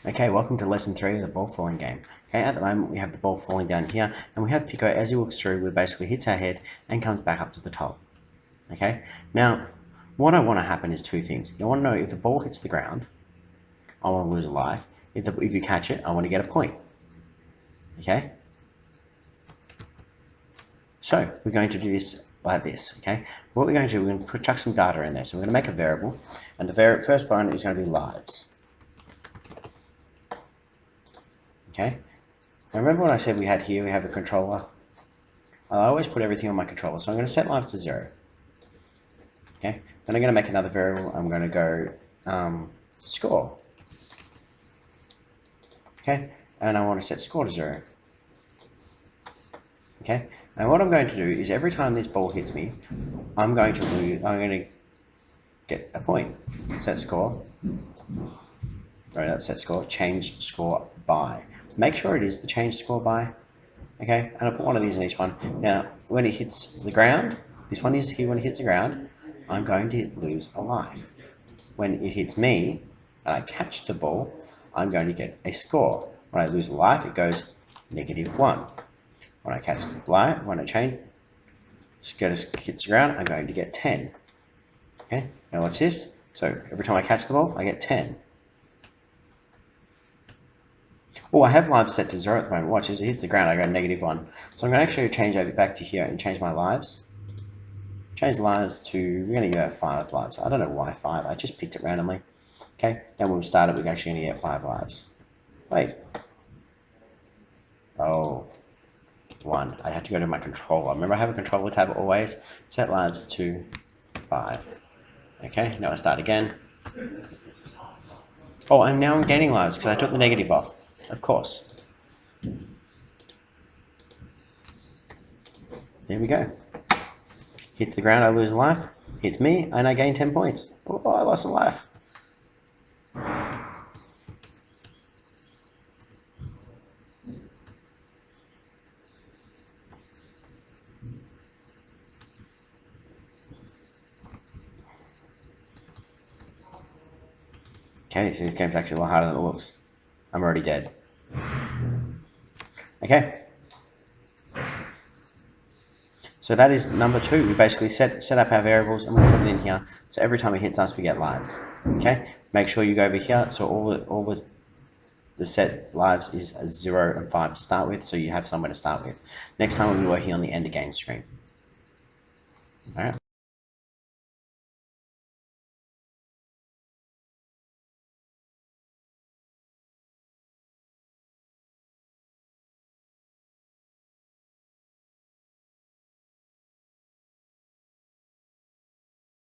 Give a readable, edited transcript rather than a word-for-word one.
Okay, welcome to lesson 3 of the ball falling game. Okay, at the moment we have the ball falling down here, and we have Pico, as he walks through, we basically hits our head and comes back up to the top. Okay, now what I want to happen is two things. I want to know if the ball hits the ground, I want to lose a life. If you catch it, I want to get a point. Okay, so we're going to do this like this. Okay, what we're going to do, we're going to chuck some data in there. So we're going to make a variable, and the first one is going to be lives. Okay, now remember what I said we had here, we have a controller. I always put everything on my controller, so I'm going to set live to 0. Okay, then I'm going to make another variable. I'm going to go score. Okay, and I want to set score to 0. Okay, and what I'm going to do is every time this ball hits me, I'm going to get a point. Set score. Sorry, that's set score. Change score by. Make sure it is the change score by. Okay, and I'll put one of these in each one. Now, when it hits the ground, this one is here when it hits the ground, I'm going to lose a life. When it hits me and I catch the ball, I'm going to get a score. When I lose a life, it goes -1. When I catch the fly, when I change, hits the ground, I'm going to get 10. Okay, now watch this. So every time I catch the ball, I get 10. Oh, I have lives set to 0 at the moment. Watch, as it hits the ground, I go -1. So I'm going to actually change over back to here and change my lives. Change lives to, we're going to get 5 lives. I don't know why 5, I just picked it randomly. Okay, then when we start it, we're actually going to get 5 lives. Wait. Oh, 1. I had to go to my controller. Remember I have a controller tab always? Set lives to 5. Okay, now I start again. Oh, and now I'm gaining lives because I took the negative off. Of course. There we go. Hits the ground, I lose a life. Hits me, and I gain 10 points. Oh, I lost a life. Okay, so this game's actually a lot harder than it looks. I'm already dead. Okay. So that is number 2. We basically set up our variables and we put it in here. So every time it hits us, we get lives. Okay. Make sure you go over here. So all the set lives is 0 and 5 to start with. So you have somewhere to start with. Next time we'll be working on the end of game screen. All right.